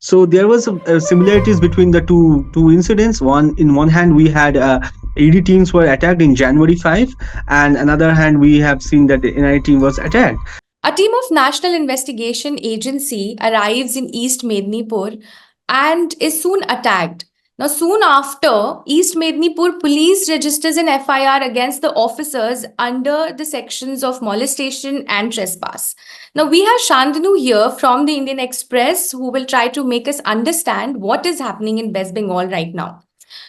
So there was similarities between the two incidents. One hand we had ED teams were attacked in January 5, and another hand we have seen that the NIA team was attacked. A team of National Investigation Agency arrives in East Medinipur and is soon attacked. Now, soon after, East Medinipur police registers an FIR against the officers under the sections of molestation and trespass. Now, we have Shantanu here from the Indian Express who will try to make us understand what is happening in West Bengal right now.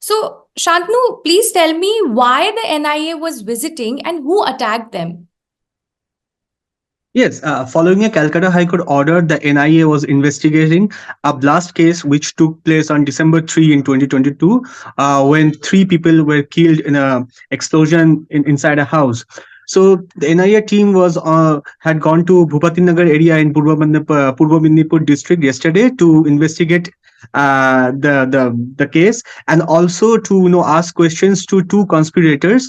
So, Shantanu, please tell me why the NIA was visiting and who attacked them. Yes, following a Calcutta High Court order, the NIA was investigating a blast case which took place on December 3 in 2022, when three people were killed in a explosion inside a house. So the NIA team was had gone to Bhupatinagar area in Purva Medinipur district yesterday to investigate the case, and also to ask questions to two conspirators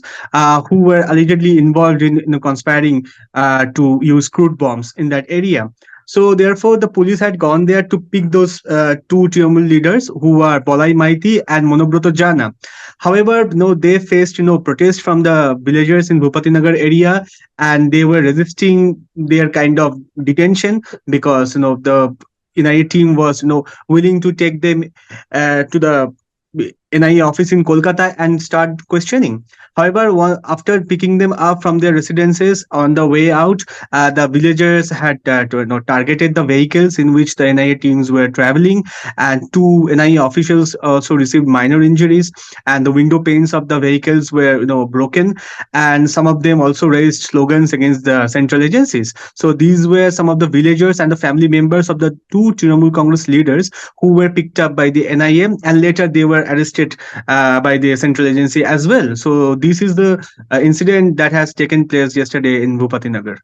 who were allegedly involved in conspiring to use crude bombs in that area. So therefore, the police had gone there to pick those two Trinamool leaders who are Balai Maiti and Monobroto Jana. However, they faced protest from the villagers in Bhupatinagar area, and they were resisting their kind of detention because the NIA team was willing to take them to the NIA office in Kolkata and start questioning. However, after picking them up from their residences on the way out, the villagers had targeted the vehicles in which the NIA teams were traveling, and two NIA officials also received minor injuries, and the window panes of the vehicles were broken, and some of them also raised slogans against the central agencies. So these were some of the villagers and the family members of the two Trinamool Congress leaders who were picked up by the NIA, and later they were arrested by the central agency as well. So this is the incident that has taken place yesterday in Bhupatinagar.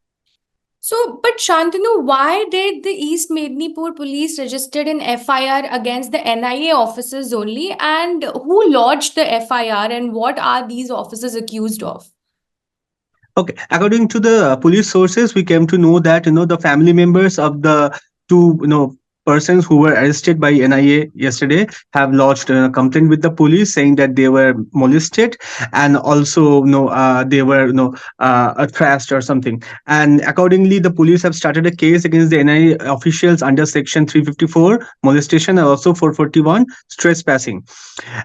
So, but Shantanu, why did the East Medinipur police registered an FIR against the NIA officers only, and who lodged the FIR, and what are these officers accused of? Okay, according to the police sources, we came to know that the family members of the two persons who were arrested by NIA yesterday have lodged a complaint with the police saying that they were molested, and also they were thrashed or something. And accordingly, the police have started a case against the NIA officials under section 354 molestation, and also 441 trespassing.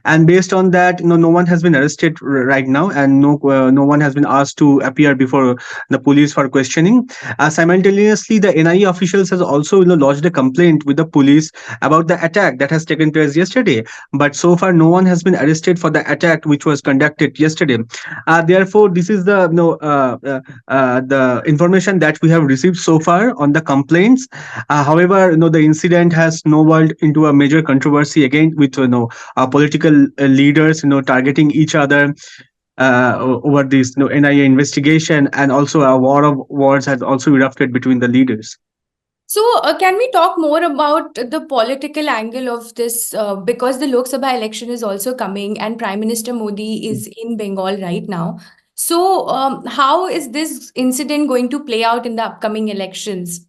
And based on that, no one has been arrested right now, and no one has been asked to appear before the police for questioning. Simultaneously, the NIA officials has also lodged a complaint with the police about the attack that has taken place yesterday, but so far no one has been arrested for the attack which was conducted yesterday. Therefore, this is the information that we have received so far on the complaints. However, the incident has snowballed into a major controversy again, with political leaders targeting each other over this NIA investigation, and also a war of words has also erupted between the leaders. So, can we talk more about the political angle of this? Because the Lok Sabha election is also coming, and Prime Minister Modi is in Bengal right now. So, how is this incident going to play out in the upcoming elections?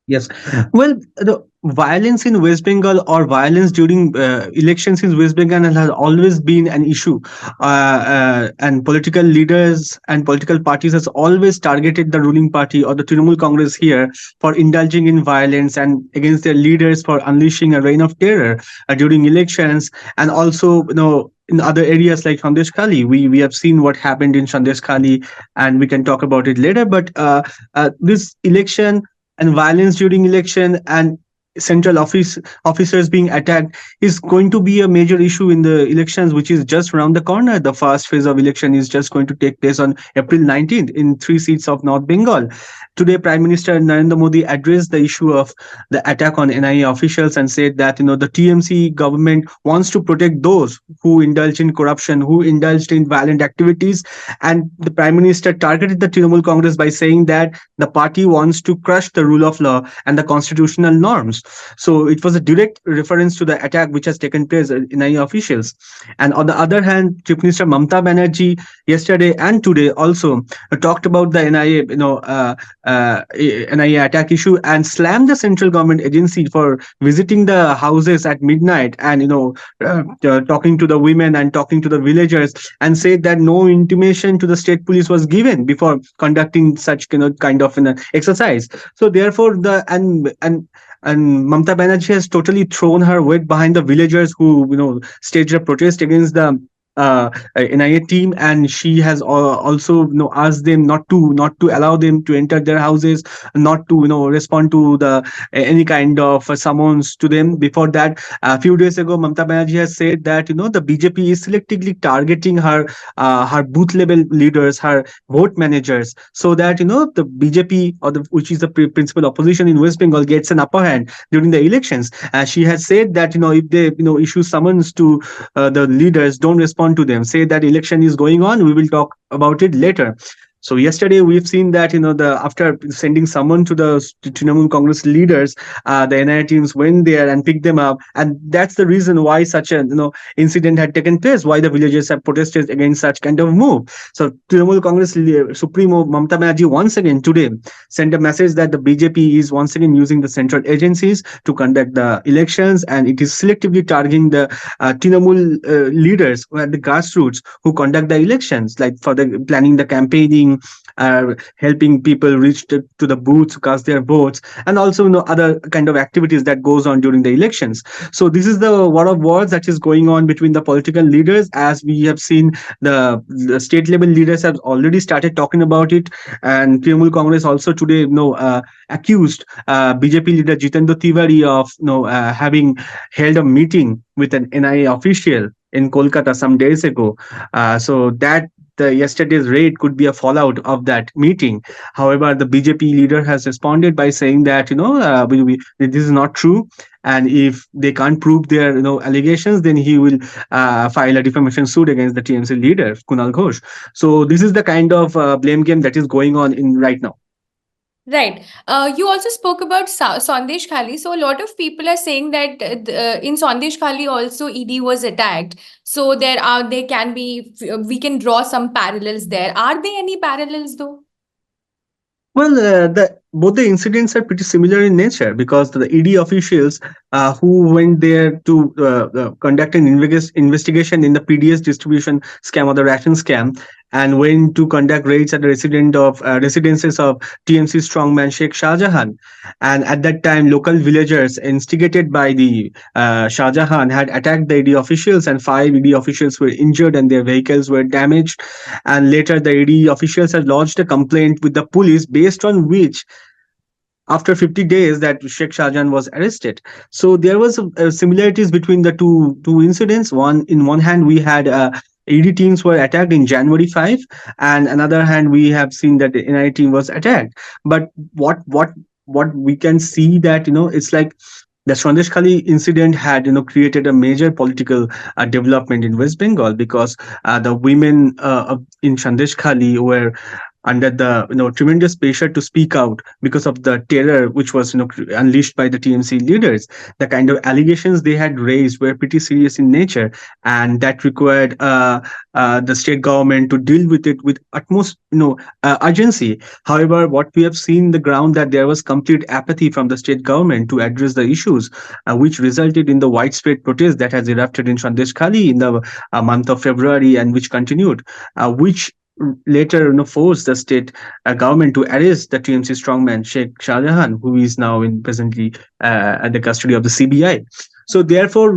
Yes. Well, the violence in West Bengal, or violence during elections in West Bengal, has always been an issue. And political leaders and political parties has always targeted the ruling party or the Trinamool Congress here for indulging in violence, and against their leaders for unleashing a reign of terror during elections. And also, in other areas like Sandeshkhali, we have seen what happened in Sandeshkhali, and we can talk about it later. But this election and violence during election and central officers being attacked is going to be a major issue in the elections, which is just around the corner. The first phase of election is just going to take place on April 19th in 3 seats of North Bengal. Today, Prime Minister Narendra Modi addressed the issue of the attack on NIA officials and said that the TMC government wants to protect those who indulge in corruption, who indulged in violent activities. And the Prime Minister targeted the Trinamool Congress by saying that the party wants to crush the rule of law and the constitutional norms. So it was a direct reference to the attack which has taken place in NIA officials. And on the other hand, Chief Minister Mamta Banerjee yesterday and today also talked about the NIA, NIA attack issue, and slammed the central government agency for visiting the houses at midnight and talking to the women and talking to the villagers, and said that no intimation to the state police was given before conducting such kind of an exercise. So therefore, the and Mamta Banerjee has totally thrown her weight behind the villagers who staged a protest against the NIA team, and she has also asked them not to allow them to enter their houses, not to respond to the any kind of summons to them. Before that, a few days ago, Mamta Banerjee has said that the BJP is selectively targeting her booth level leaders, her vote managers, so that the BJP, which is the principal opposition in West Bengal, gets an upper hand during the elections. She has said that if they issue summons to the leaders, don't respond to them, say that election is going on, we will talk about it later. So yesterday we've seen that the after sending someone to the Trinamool Congress leaders, the NIA teams went there and picked them up, and that's the reason why such a incident had taken place. Why the villagers have protested against such kind of move. So Trinamool Congress Supremo Mamta Banerjee once again today sent a message that the BJP is once again using the central agencies to conduct the elections, and it is selectively targeting the Trinamool leaders who are at the grassroots who conduct the elections, like for the planning the campaigning, helping people reach to the booths, cast their votes, and also other kind of activities that goes on during the elections. So this is the war of words that is going on between the political leaders. As we have seen, the state level leaders have already started talking about it, and Trinamool Congress also today accused BJP leader Jitendra Tiwari of having held a meeting with an NIA official in Kolkata some days ago. So that the yesterday's raid could be a fallout of that meeting. However, the BJP leader has responded by saying that this is not true, and if they can't prove their allegations, then he will file a defamation suit against the TMC leader Kunal Ghosh. So this is the kind of blame game that is going on in right now. Right. You also spoke about Sandeshkhali. So a lot of people are saying that in Sandeshkhali also ED was attacked. So there can be, we can draw some parallels there. Are there any parallels though? Well, both the incidents are pretty similar in nature, because the ED officials who went there to conduct an investigation in the PDS distribution scam or the ration scam, and went to conduct raids at the residences of TMC strongman Sheikh Shah Jahan. And at that time, local villagers, instigated by the Shah Jahan, had attacked the ED officials, and 5 ED officials were injured and their vehicles were damaged. And later, the ED officials had lodged a complaint with the police, based on which after 50 days that Sheikh Shahjahan was arrested. So there was similarities between the two incidents. In one hand, we had ED teams were attacked in January 5, and another hand we have seen that the NIA team was attacked. But what we can see that it's like the Sandeshkhali incident had created a major political development in West Bengal, because the women in Sandeshkhali were under the tremendous pressure to speak out because of the terror which was unleashed by the TMC leaders. The kind of allegations they had raised were pretty serious in nature, and that required the state government to deal with it with utmost urgency. However, what we have seen the ground, that there was complete apathy from the state government to address the issues, which resulted in the widespread protest that has erupted in Sandeshkhali in the month of February, and which continued, which later forced the state government to arrest the TMC strongman Sheikh Shah Jahan, who is now presently at the custody of the CBI. So therefore,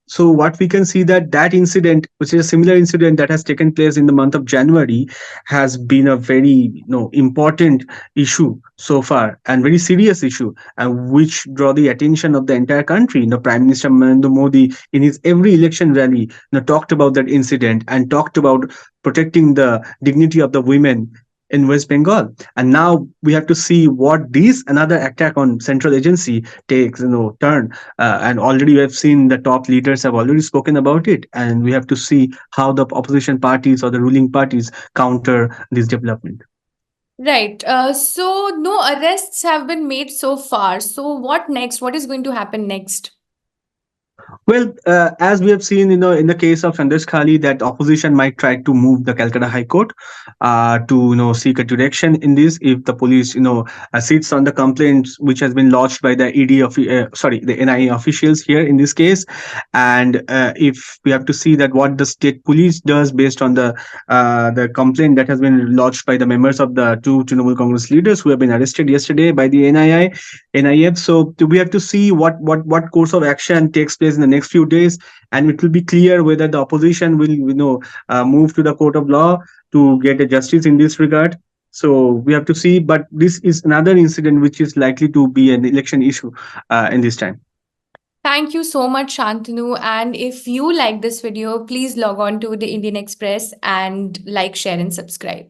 so what we can see, that incident, which is a similar incident that has taken place in the month of January, has been a very important issue so far, and very serious issue, which draw the attention of the entire country. Prime Minister Narendra Modi, in his every election rally, talked about that incident and talked about protecting the dignity of the women in West Bengal. And now we have to see what this another attack on central agency takes turn. And already we have seen the top leaders have already spoken about it, and we have to see how the opposition parties or the ruling parties counter this development. Right. So no arrests have been made so far. So what next? What is going to happen next? Well, as we have seen, in the case of Sandeshkhali, that opposition might try to move the Calcutta High Court to, seek a direction in this. If the police, sits on the complaints which has been lodged by the the NIA officials here in this case, and if we have to see that what the state police does based on the complaint that has been lodged by the members of the two Trinamool Congress leaders who have been arrested yesterday by the NIF. So we have to see what course of action takes place in the next few days, and it will be clear whether the opposition will move to the court of law to get a justice in this regard. So we have to see, but this is another incident which is likely to be an election issue in this time. Thank you so much, Shantanu. And if you like this video, please log on to the Indian Express and like, share, and subscribe.